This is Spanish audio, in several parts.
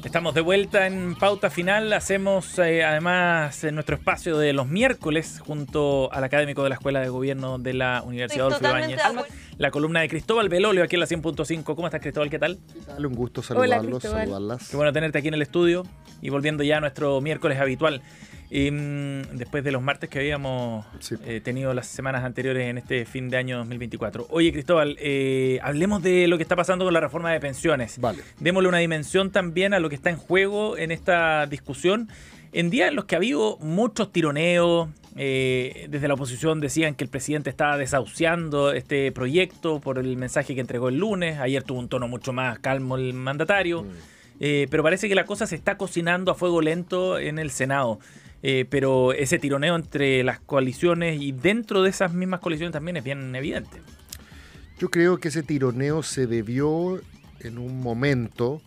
Estamos de vuelta en Pauta Final. Hacemos además nuestro espacio de los miércoles junto al académico de la Escuela de Gobierno de la Universidad Adolfo Ibáñez. La columna de Cristóbal Belolio aquí en la 100.5. ¿Cómo estás, Cristóbal? ¿Qué tal? ¿Qué tal? Un gusto saludarlos, saludarlas. Qué bueno tenerte aquí en el estudio y volviendo ya a nuestro miércoles habitual. Después de los martes que habíamos tenido las semanas anteriores en este fin de año 2024. Oye, Cristóbal, hablemos de lo que está pasando con la reforma de pensiones. Vale. Démosle una dimensión también a lo que está en juego en esta discusión. En días en los que ha habido muchos tironeos, desde la oposición decían que el presidente estaba desahuciando este proyecto por el mensaje que entregó el lunes. Ayer tuvo un tono mucho más calmo el mandatario. Pero parece que la cosa se está cocinando a fuego lento en el Senado. Pero ese tironeo entre las coaliciones y dentro de esas mismas coaliciones también es bien evidente. Yo creo que ese tironeo se debió en un momento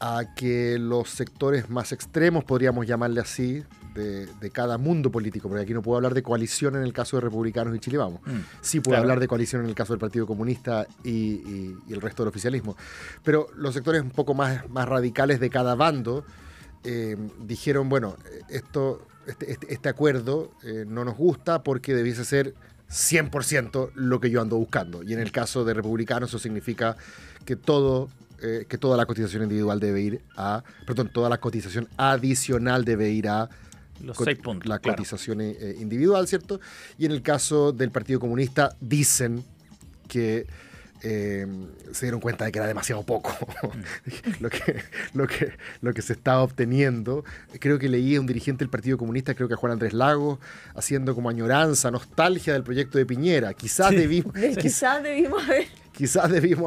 a que los sectores más extremos, podríamos llamarle así, de cada mundo político, porque aquí no puedo hablar de coalición en el caso de Republicanos y Chile Vamos. Sí puedo hablar de coalición en el caso del Partido Comunista y el resto del oficialismo. Pero los sectores un poco más radicales de cada bando dijeron, bueno, este acuerdo no nos gusta porque debiese ser 100% lo que yo ando buscando. Y en el caso de Republicanos eso significa que toda la cotización individual debe ir a, toda la cotización adicional debe ir a los 6 puntos, la cotización individual, ¿cierto? Y en el caso del Partido Comunista dicen que se dieron cuenta de que era demasiado poco lo que se estaba obteniendo. Creo que leí a un dirigente del Partido Comunista, creo que a Juan Andrés Lagos, haciendo como añoranza, nostalgia del proyecto de Piñera. Quizás debimos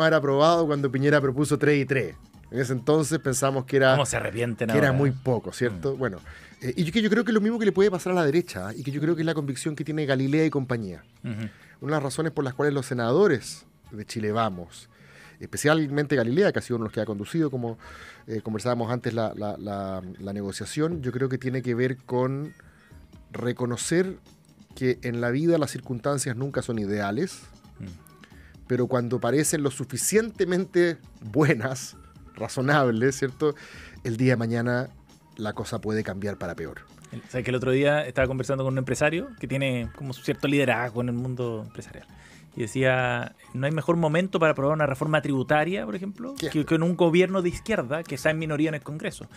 haber aprobado cuando Piñera propuso 3 y 3. En ese entonces pensamos que era, ¿cómo se arrepienten ahora? Era muy poco, ¿cierto? Bueno, y yo creo que es lo mismo que le puede pasar a la derecha, y que yo creo que es la convicción que tiene Galilea y compañía. Una de las razones por las cuales los senadores de Chile Vamos, especialmente Galilea, que ha sido uno de los que ha conducido, como conversábamos antes, la negociación, yo creo que tiene que ver con reconocer que en la vida las circunstancias nunca son ideales, pero cuando parecen lo suficientemente buenas, razonables, ¿cierto? El día de mañana la cosa puede cambiar para peor. ¿Sabes que el otro día estaba conversando con un empresario que tiene como cierto liderazgo en el mundo empresarial? Y decía, no hay mejor momento para aprobar una reforma tributaria, por ejemplo, que en un gobierno de izquierda que está en minoría en el Congreso.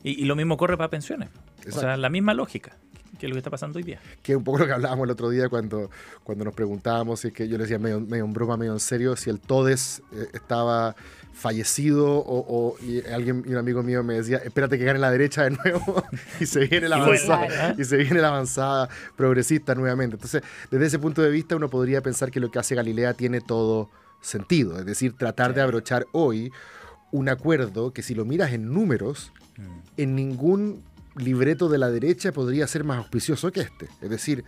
Y lo mismo corre para pensiones. Exacto. O sea, la misma lógica que es lo que está pasando hoy día. Que es un poco lo que hablábamos el otro día cuando nos preguntábamos, si es que yo le decía medio en broma, medio en serio, si el TODES estaba fallecido y un amigo mío me decía, espérate que gane la derecha de nuevo y se viene la avanzada progresista nuevamente. Entonces, desde ese punto de vista uno podría pensar que lo que hace Galilea tiene todo sentido, es decir, tratar de abrochar hoy un acuerdo que si lo miras en números, en ningún libreto de la derecha podría ser más auspicioso que este. Es decir,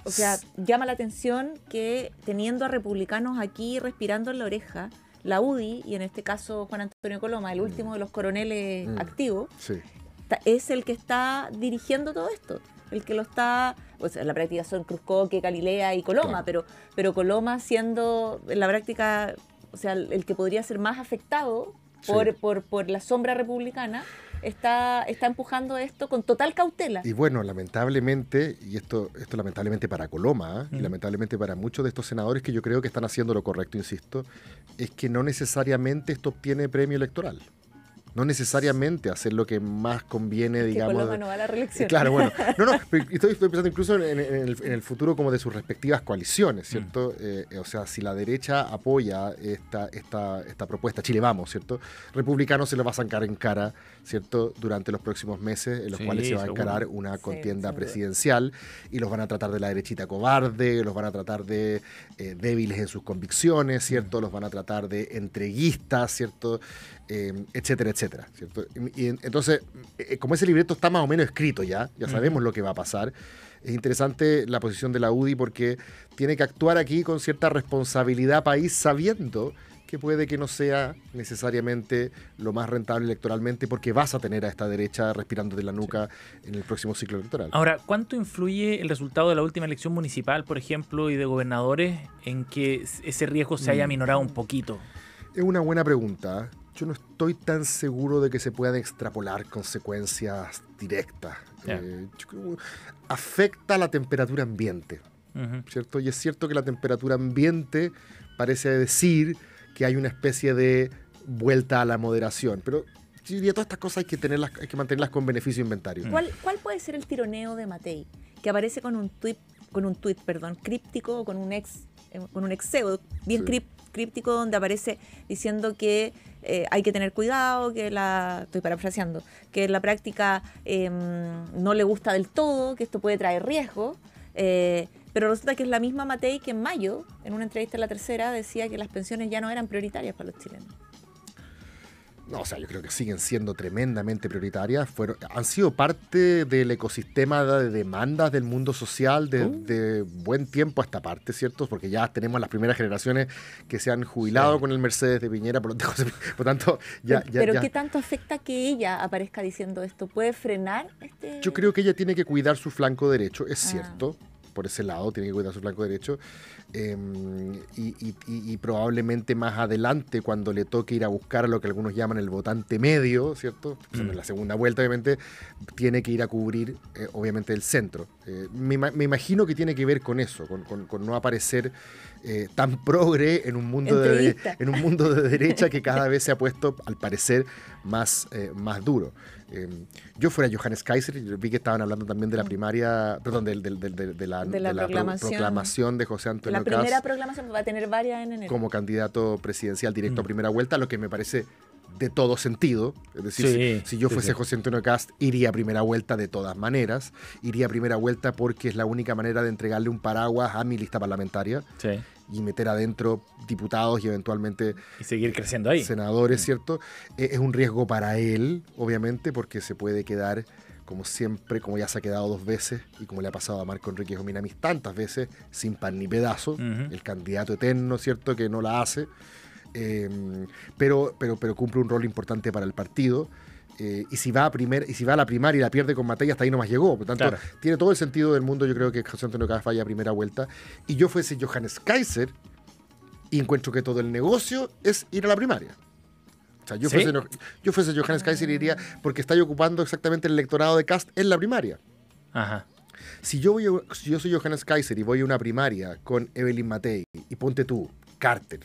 o sea, llama la atención que teniendo a republicanos aquí respirando en la oreja, la UDI, y en este caso Juan Antonio Coloma, el último de los coroneles activos, es el que está dirigiendo todo esto. El que lo está, o sea, en la práctica son Cruzcoque, Galilea y Coloma, claro. pero Coloma siendo en la práctica, o sea, el que podría ser más afectado por la sombra republicana, está empujando esto con total cautela. Y bueno, lamentablemente, y esto lamentablemente para Coloma, y lamentablemente para muchos de estos senadores que yo creo que están haciendo lo correcto, insisto, es que no necesariamente esto obtiene premio electoral. No necesariamente hacer lo que más conviene, digamos. Que Coloma no va a la reelección. Claro, bueno. No, estoy pensando incluso en el futuro como de sus respectivas coaliciones, ¿cierto? O sea, si la derecha apoya esta propuesta, Chile Vamos, ¿cierto? Republicanos se lo va a sacar en cara, ¿cierto? Durante los próximos meses, en los cuales se va a encarar una contienda presidencial, y los van a tratar de la derechita cobarde, los van a tratar de débiles en sus convicciones, ¿cierto? Los van a tratar de entreguistas, ¿cierto? Etcétera, etcétera, ¿cierto? Y entonces, como ese libreto está más o menos escrito ya sabemos lo que va a pasar, es interesante la posición de la UDI porque tiene que actuar aquí con cierta responsabilidad país, sabiendo que puede que no sea necesariamente lo más rentable electoralmente, porque vas a tener a esta derecha respirando de la nuca en el próximo ciclo electoral. Ahora, ¿cuánto influye el resultado de la última elección municipal, por ejemplo, y de gobernadores en que ese riesgo se haya minorado un poquito? Es una buena pregunta. yo no estoy tan seguro de que se puedan extrapolar consecuencias directas. Afecta la temperatura ambiente, ¿cierto? Y es cierto que la temperatura ambiente parece decir que hay una especie de vuelta a la moderación, pero yo diría todas estas cosas hay que mantenerlas con beneficio inventario. ¿Cuál puede ser el tironeo de Matei? Que aparece con un tuit críptico, con un exeo bien críptico, donde aparece diciendo que hay que tener cuidado, estoy parafraseando, que la práctica no le gusta del todo, que esto puede traer riesgo, pero resulta que es la misma Matei que en mayo, en una entrevista en La Tercera, decía que las pensiones ya no eran prioritarias para los chilenos. No, o sea, yo creo que siguen siendo tremendamente prioritarias. Han sido parte del ecosistema de demandas del mundo social desde buen tiempo a esta parte, ¿cierto? Porque ya tenemos las primeras generaciones que se han jubilado con el Mercedes de Piñera, por lo tanto, Pero ¿qué tanto afecta que ella aparezca diciendo esto? ¿Puede frenar este...? Yo creo que ella tiene que cuidar su flanco derecho, es cierto. Por ese lado, tiene que cuidar su flanco derecho. Y probablemente más adelante, cuando le toque ir a buscar a lo que algunos llaman el votante medio, ¿cierto? En la segunda vuelta, obviamente, tiene que ir a cubrir, obviamente, el centro. Me imagino que tiene que ver con eso, con no aparecer tan progre en un mundo de derecha que cada vez se ha puesto, al parecer, más duro. Yo fuera Johannes Kaiser, vi que estaban hablando también de la primaria, perdón, de la proclamación de José Antonio Kast. La primera proclamación va a tener varias en enero. Como candidato presidencial directo a primera vuelta, lo que me parece de todo sentido. Es decir, si yo fuese José Antonio Kast, iría a primera vuelta de todas maneras. Iría a primera vuelta porque es la única manera de entregarle un paraguas a mi lista parlamentaria. Sí. Y meter adentro diputados y eventualmente... Y seguir creciendo ahí. Senadores, ¿cierto? Es un riesgo para él, obviamente, porque se puede quedar, como siempre, como ya se ha quedado 2 veces, y como le ha pasado a Marco Enrique Jominamis tantas veces, sin pan ni pedazo, el candidato eterno, ¿cierto?, que no la hace, pero cumple un rol importante para el partido. Y si va a la primaria y la pierde con Matei, hasta ahí nomás llegó. Por tanto, tiene todo el sentido del mundo. Yo creo que José Antonio Kast vaya a primera vuelta. Y yo fuese Johannes Kaiser y encuentro que todo el negocio es ir a la primaria. O sea, yo fuese Johannes Kaiser y iría porque está ocupando exactamente el electorado de Kast en la primaria. Ajá. Si yo soy Johannes Kaiser y voy a una primaria con Evelyn Matei y ponte tú, Carter.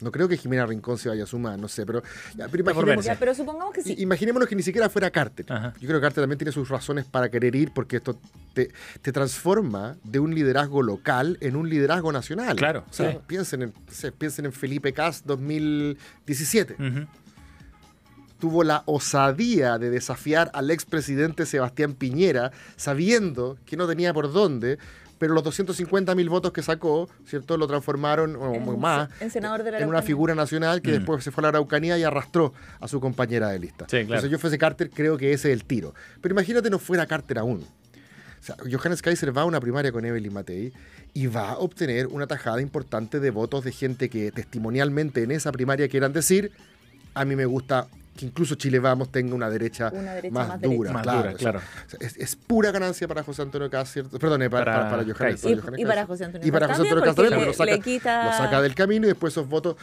No creo que Jimena Rincón se vaya a sumar, no sé, pero pero supongamos que sí. Imaginémonos que ni siquiera fuera Carter. Ajá. Yo creo que Carter también tiene sus razones para querer ir, porque esto te transforma de un liderazgo local en un liderazgo nacional. Claro. O sea, piensen en Felipe Kast 2017. Tuvo la osadía de desafiar al expresidente Sebastián Piñera, sabiendo que no tenía por dónde, pero los 250.000 votos que sacó, ¿cierto?, lo transformaron en senador de la en una figura nacional que después se fue a la Araucanía y arrastró a su compañera de lista. Sí, claro. Entonces yo fuese Carter, creo que ese es el tiro. Pero imagínate no fuera Carter aún. O sea, Johannes Kaiser va a una primaria con Evelyn Matei y va a obtener una tajada importante de votos de gente que testimonialmente en esa primaria quieran decir, a mí me gusta que incluso Chile Vamos tenga una derecha más dura. Claro. O sea, es pura ganancia para José Antonio Kast, ¿cierto? Perdón, para Johannes. Y para José Antonio Kast. Y para José Antonio Kast también, porque lo saca del camino y después esos votos,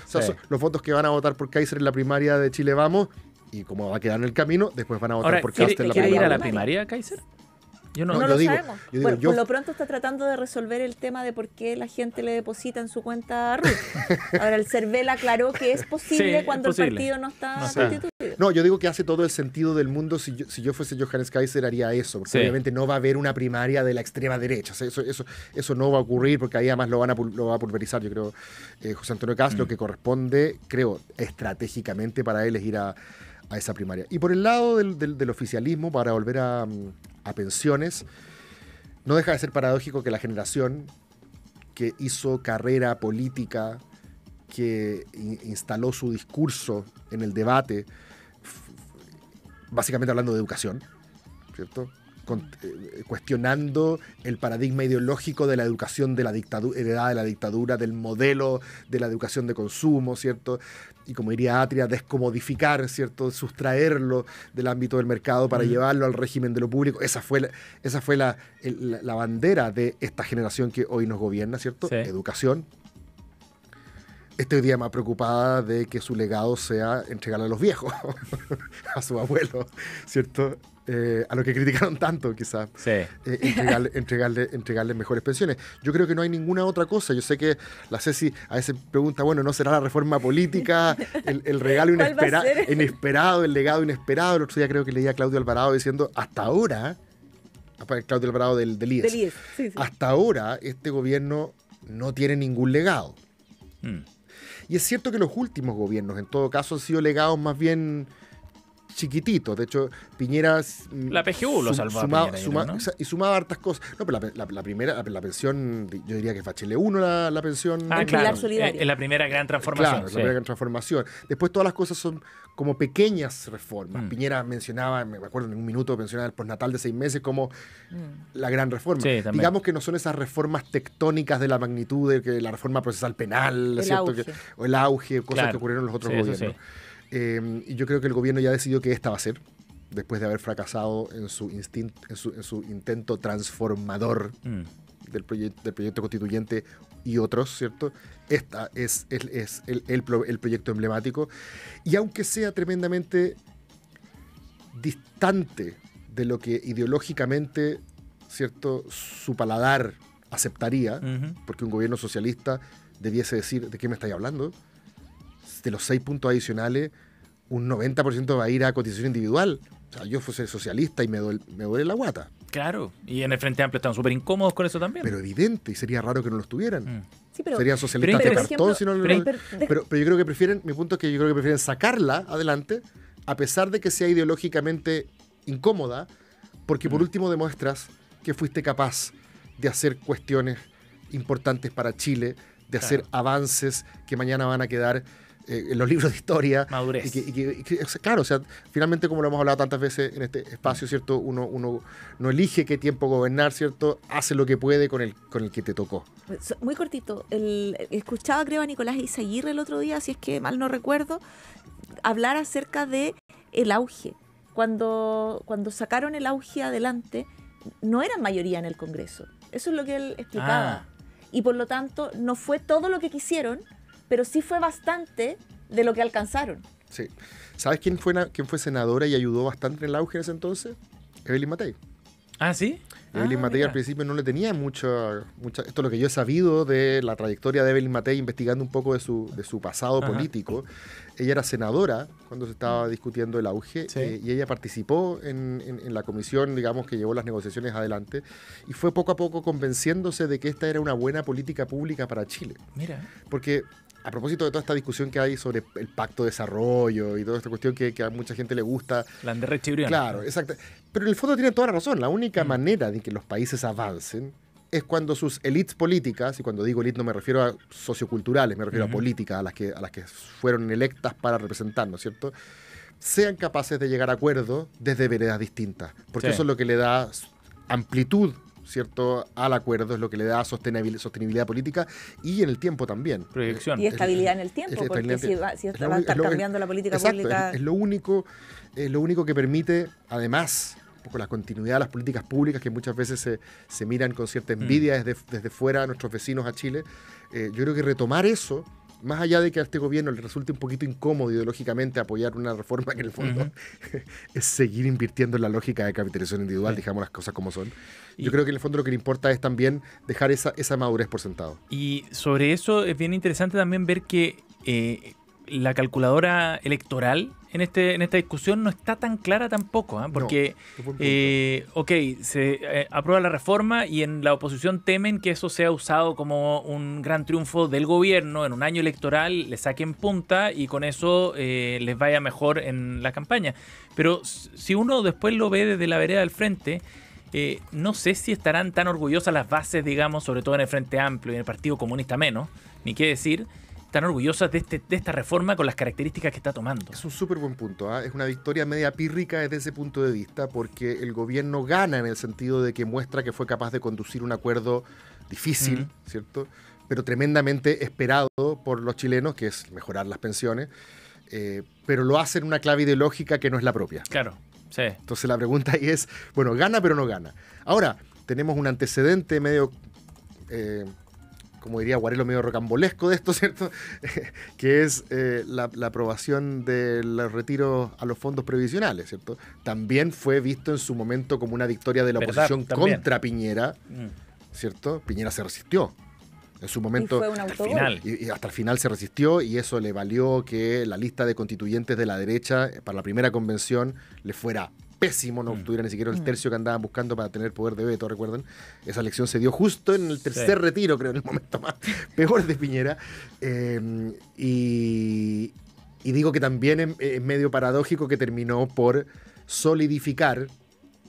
los votos que van a votar por Kaiser en la primaria de Chile Vamos, y como va a quedar en el camino, después van a votar por Kast en la primaria. ¿Quiere ir a la primaria, Kaiser? No lo sabemos. Por lo pronto está tratando de resolver el tema de por qué la gente le deposita en su cuenta a Ruth. Ahora, el CERVEL aclaró que es posible cuando el partido no está constituido. No, yo digo que hace todo el sentido del mundo. Si yo fuese Johannes Kaiser, haría eso. Porque obviamente no va a haber una primaria de la extrema derecha. O sea, eso no va a ocurrir, porque ahí además lo va a pulverizar, yo creo, José Antonio Kast. Lo que corresponde, creo, estratégicamente para él es ir a esa primaria. Y por el lado del oficialismo, para volver a pensiones, no deja de ser paradójico que la generación que hizo carrera política, que instaló su discurso en el debate, básicamente hablando de educación, ¿cierto? Cuestionando el paradigma ideológico de la educación de la dictadura, heredada de la dictadura, del modelo de la educación de consumo, ¿cierto? Y como diría Atria, descomodificar, ¿cierto? Sustraerlo del ámbito del mercado para llevarlo al régimen de lo público. Esa fue la bandera de esta generación que hoy nos gobierna, ¿cierto? Sí. Educación. Estoy hoy día más preocupada de que su legado sea entregarle a los viejos, a su abuelo, ¿cierto? A lo que criticaron tanto, quizás. Sí. Entregarle mejores pensiones. Yo creo que no hay ninguna otra cosa. Yo sé que la Ceci a veces pregunta, bueno, ¿no será la reforma política, el regalo inesperado, el legado inesperado? El otro día creo que leía a Claudio Alvarado diciendo, hasta ahora, Claudio Alvarado del IES, sí. Hasta ahora este gobierno no tiene ningún legado. Y es cierto que los últimos gobiernos, en todo caso, han sido legados más bien chiquititos. De hecho, Piñera... La PGU lo salvó a Piñera, ¿no? Y sumaba hartas cosas. No, pero la primera, la pensión, yo diría que es Bachelet 1 la pensión... claro, es la primera gran transformación. Claro, la primera gran transformación. Después todas las cosas son como pequeñas reformas. Piñera mencionaba, me acuerdo en un minuto, mencionaba el postnatal de 6 meses como la gran reforma. Sí, digamos que no son esas reformas tectónicas de la magnitud de que la reforma procesal penal, ¿cierto? O el auge, cosas que ocurrieron en los otros gobiernos. Y yo creo que el gobierno ya decidió que esta va a ser, después de haber fracasado en su intento transformador del proyecto constituyente y otros, ¿cierto? Esta es el proyecto emblemático. Y aunque sea tremendamente distante de lo que ideológicamente, ¿cierto?, su paladar aceptaría, porque un gobierno socialista debiese decir, ¿de qué me estáis hablando? De los 6 puntos adicionales, un 90% va a ir a cotización individual. O sea, yo fuese socialista y me duele la guata. Claro, y en el Frente Amplio están súper incómodos con eso también. Pero evidente, y sería raro que no lo estuvieran. Sí, pero, serían socialistas de cartón. Pero yo creo que prefieren, mi punto es que yo creo que prefieren sacarla adelante, a pesar de que sea ideológicamente incómoda, porque por último demuestras que fuiste capaz de hacer cuestiones importantes para Chile, de hacer avances que mañana van a quedar en los libros de historia. Madurez. Claro, o sea, finalmente, como lo hemos hablado tantas veces en este espacio, ¿cierto? Uno no elige qué tiempo gobernar, ¿cierto? Hace lo que puede con el que te tocó. Muy cortito. Escuchaba, creo, a Nicolás Izaguirre el otro día, si es que mal no recuerdo, hablar acerca de el auge. Cuando sacaron el auge adelante, no eran mayoría en el Congreso. Eso es lo que él explicaba. Y por lo tanto, no fue todo lo que quisieron, pero sí fue bastante de lo que alcanzaron. Sí. ¿Sabes quién fue senadora y ayudó bastante en el auge en ese entonces? Evelyn Matei. ¿Ah, sí? Evelyn Matei al principio no le tenía mucha... Esto es lo que yo he sabido de la trayectoria de Evelyn Matei, investigando un poco de su pasado político. Ella era senadora cuando se estaba discutiendo el auge, y ella participó en la comisión, digamos, que llevó las negociaciones adelante, y fue poco a poco convenciéndose de que esta era una buena política pública para Chile. Mira. Porque a propósito de toda esta discusión que hay sobre el pacto de desarrollo y toda esta cuestión que a mucha gente le gusta. La Anderrecht-Cibrián. Claro, exacto. Pero en el fondo tienen toda la razón. La única manera de que los países avancen es cuando sus élites políticas, y cuando digo élite no me refiero a socioculturales, me refiero a políticas, a las que fueron electas para representarnos, ¿cierto?, sean capaces de llegar a acuerdos desde veredas distintas. Porque eso es lo que le da amplitud, ¿cierto?, al acuerdo, es lo que le da sostenibilidad política y en el tiempo también. Proyección. Y estabilidad en el tiempo, porque si va a estar cambiando la política pública... Es lo único que permite, además, con la continuidad de las políticas públicas que muchas veces se miran con cierta envidia desde fuera a nuestros vecinos a Chile. Yo creo que retomar eso, más allá de que a este gobierno le resulte un poquito incómodo ideológicamente apoyar una reforma que en el fondo es seguir invirtiendo en la lógica de capitalización individual, digamos las cosas como son. Yo creo que en el fondo lo que le importa es también dejar esa madurez por sentado. Y sobre eso es bien interesante también ver que la calculadora electoral en esta discusión no está tan clara tampoco, porque se aprueba la reforma y en la oposición temen que eso sea usado como un gran triunfo del gobierno en un año electoral, le saquen punta y con eso les vaya mejor en la campaña. Pero si uno después lo ve desde la vereda del frente, no sé si estarán tan orgullosas las bases, digamos, sobre todo en el Frente Amplio y en el Partido Comunista menos, ni qué decir, tan orgullosas de esta reforma con las características que está tomando. Es un súper buen punto, es una victoria media pírrica desde ese punto de vista, porque el gobierno gana en el sentido de que muestra que fue capaz de conducir un acuerdo difícil, ¿cierto?, pero tremendamente esperado por los chilenos, que es mejorar las pensiones, pero lo hace en una clave ideológica que no es la propia. Claro, sí. Entonces la pregunta ahí es, bueno, ¿gana pero no gana? Ahora, tenemos un antecedente medio como diría Guarelo, medio rocambolesco de esto, ¿cierto? Que es la aprobación del retiro a los fondos previsionales, ¿cierto? También fue visto en su momento como una victoria de la oposición contra Piñera, ¿cierto? Piñera se resistió. En su momento, y fue un autogol. Y hasta el final se resistió, y eso le valió que la lista de constituyentes de la derecha para la primera convención le fuera pésimo, no obtuviera ni siquiera el tercio que andaban buscando para tener poder de veto, ¿recuerdan? Esa elección se dio justo en el tercer retiro, creo, en el momento más peor de Piñera. Y digo que también es medio paradójico que terminó por solidificar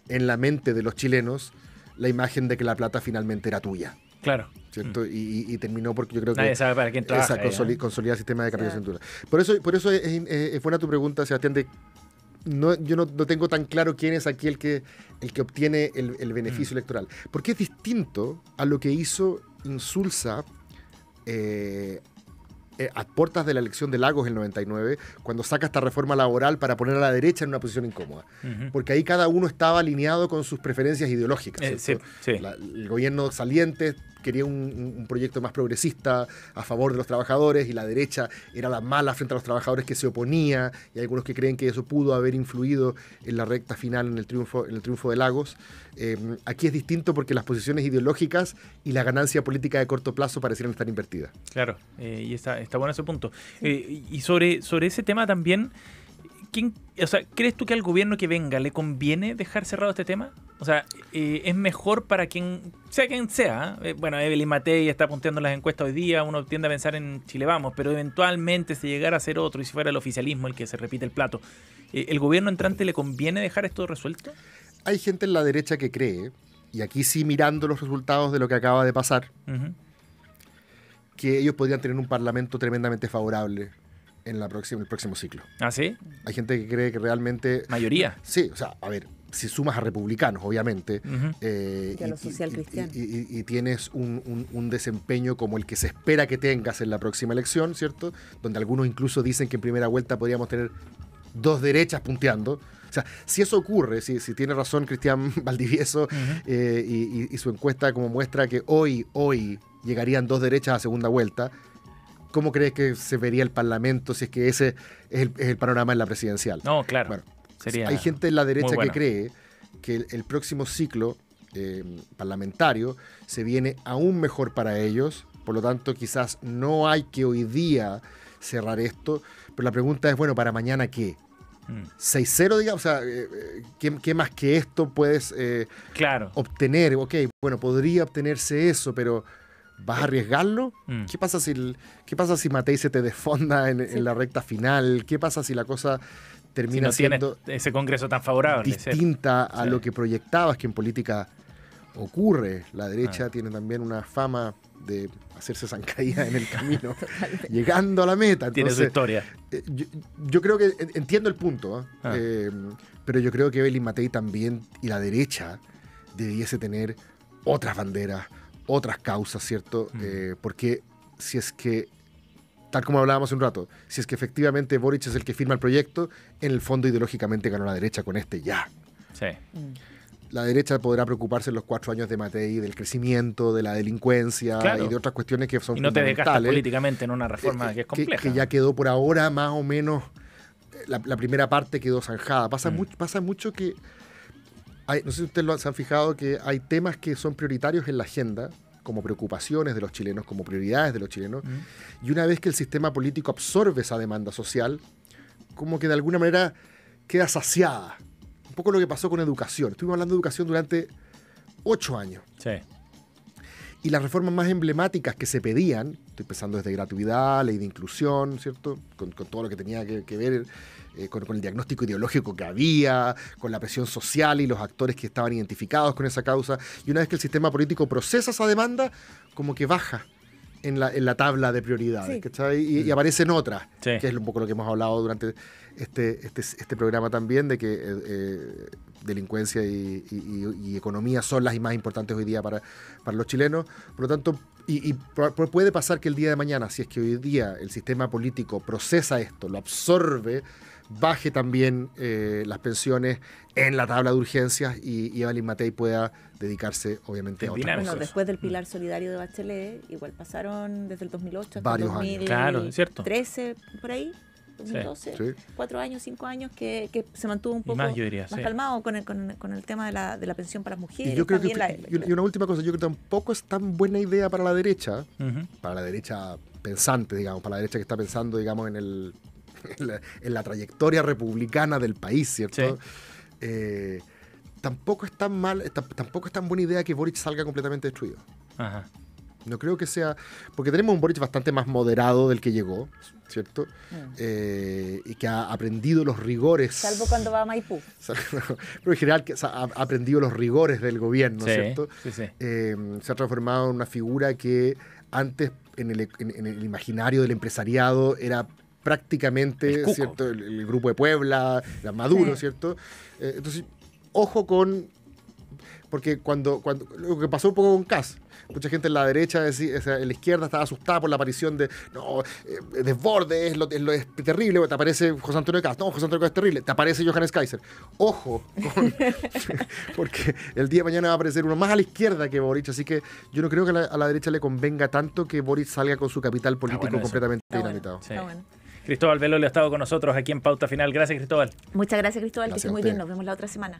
en la mente de los chilenos la imagen de que la plata finalmente era tuya. Claro. ¿Cierto? Y terminó porque yo creo que nadie sabe para quién trabaja, consolida el sistema de carga de cintura. Por eso es buena tu pregunta, Sebastián, de yo no tengo tan claro quién es aquí el que obtiene el beneficio electoral. Porque es distinto a lo que hizo Insulza a puertas de la elección de Lagos en el 99, cuando saca esta reforma laboral para poner a la derecha en una posición incómoda. Porque ahí cada uno estaba alineado con sus preferencias ideológicas. El gobierno saliente quería un proyecto más progresista a favor de los trabajadores, y la derecha era la mala frente a los trabajadores que se oponía, y hay algunos que creen que eso pudo haber influido en la recta final, en el triunfo de Lagos. Aquí es distinto porque las posiciones ideológicas y la ganancia política de corto plazo parecieran estar invertidas. Claro, y está bueno ese punto. Y sobre ese tema también, ¿crees tú que al gobierno que venga le conviene dejar cerrado este tema? O sea, es mejor para quien sea. Bueno, Evelyn Matei está punteando las encuestas hoy día, uno tiende a pensar en Chile Vamos, pero eventualmente si llegara a ser otro y si fuera el oficialismo el que se repite el plato, ¿el gobierno entrante le conviene dejar esto resuelto? Hay gente en la derecha que cree, y aquí sí mirando los resultados de lo que acaba de pasar, que ellos podrían tener un parlamento tremendamente favorable en el próximo ciclo. ¿Ah, sí? Hay gente que cree que realmente... ¿Mayoría? Sí, o sea, a ver, si sumas a republicanos, obviamente, y a los socialcristianos, y tienes un desempeño como el que se espera que tengas en la próxima elección, ¿cierto? Donde algunos incluso dicen que en primera vuelta podríamos tener 2 derechas punteando. O sea, si eso ocurre, si tiene razón Cristian Valdivieso, y su encuesta como muestra que hoy llegarían 2 derechas a segunda vuelta, ¿cómo crees que se vería el Parlamento si es que ese es el panorama en la presidencial? No, claro. Bueno, sería hay gente en la derecha bueno que cree que el próximo ciclo parlamentario se viene aún mejor para ellos, por lo tanto quizás no hay que hoy día cerrar esto, pero la pregunta es, bueno, ¿para mañana qué? 6-0, digamos, o sea, ¿qué más que esto puedes obtener? Ok, bueno, podría obtenerse eso, pero ¿vas a arriesgarlo? ¿Qué pasa si Matei se te desfonda en la recta final? ¿Qué pasa si la cosa termina siendo ese congreso tan favorable, distinta a lo que proyectabas, que en política ocurre? La derecha tiene también una fama de hacerse zancadilla en el camino, llegando a la meta. Entonces, tiene su historia. Yo creo que entiendo el punto, pero yo creo que Evelyn Matei también, y la derecha, debiese tener otras banderas, otras causas, ¿cierto? Porque si es que, tal como hablábamos hace un rato, si es que efectivamente Boric es el que firma el proyecto, en el fondo ideológicamente ganó la derecha con ya. Sí. La derecha podrá preocuparse en los 4 años de Matei del crecimiento, de la delincuencia, y de otras cuestiones que son fundamentales. Y no te desgastas políticamente en una reforma que es compleja. Que ya quedó por ahora más o menos, la primera parte quedó zanjada. Pasa mucho que, no sé si ustedes se han fijado, que hay temas que son prioritarios en la agenda, como preocupaciones de los chilenos, como prioridades de los chilenos, y una vez que el sistema político absorbe esa demanda social, como que de alguna manera queda saciada. Un poco lo que pasó con educación. Estuvimos hablando de educación durante 8 años. Sí. Y las reformas más emblemáticas que se pedían, estoy pensando desde gratuidad, ley de inclusión, ¿cierto? Con todo lo que tenía que ver con el diagnóstico ideológico que había, con la presión social y los actores que estaban identificados con esa causa. Y una vez que el sistema político procesa esa demanda, como que baja en la tabla de prioridades, ¿cachai? Y aparecen otras, que es un poco lo que hemos hablado durante este programa también, de que delincuencia y economía son las más importantes hoy día para los chilenos. Por lo tanto, puede pasar que el día de mañana, si es que hoy día el sistema político procesa esto, lo absorbe, baje también las pensiones en la tabla de urgencias y Evelyn Matei pueda dedicarse, obviamente, a otras cosas. Después del pilar solidario de Bachelet, igual pasaron desde el 2008 hasta varios el 2013, años. Claro, ¿cierto? por ahí, 2012, Sí. 4 años, 5 años, que se mantuvo un poco más, yo diría, más calmado con el tema de la pensión para las mujeres. Y yo creo y una última cosa, yo creo que tampoco es tan buena idea para la derecha, Ujú. para la derecha pensante, digamos, para la derecha que está pensando, digamos, en la trayectoria republicana del país, ¿cierto? Sí. Tampoco es tan tampoco es tan buena idea que Boric salga completamente destruido. Ajá. No creo que sea, porque tenemos un Boric bastante más moderado del que llegó, ¿cierto? Y que ha aprendido los rigores. salvo cuando va a Maipú. Pero en general que ha aprendido los rigores del gobierno, Sí, ¿cierto? sí. Se ha transformado en una figura que antes en el imaginario del empresariado era prácticamente, El cuco. ¿cierto? El grupo de Puebla, era Maduro, Sí. ¿cierto? Entonces, ojo con... Porque cuando lo que pasó un poco con Kast, mucha gente en la derecha, en la izquierda, estaba asustada por la aparición de desborde, es terrible, te aparece José Antonio Kast, no, José Antonio Kast es terrible, te aparece Johannes Kaiser. Ojo, porque el día de mañana va a aparecer uno más a la izquierda que Boric, así que yo no creo que a la derecha le convenga tanto que Boric salga con su capital político bueno eso. completamente Está bueno. dinamitado. Sí. Está bueno. Cristóbal Belolio ha estado con nosotros aquí en Pauta Final. Gracias, Cristóbal. Muchas gracias, Cristóbal, que Gracias estés a muy usted. bien. Nos vemos la otra semana.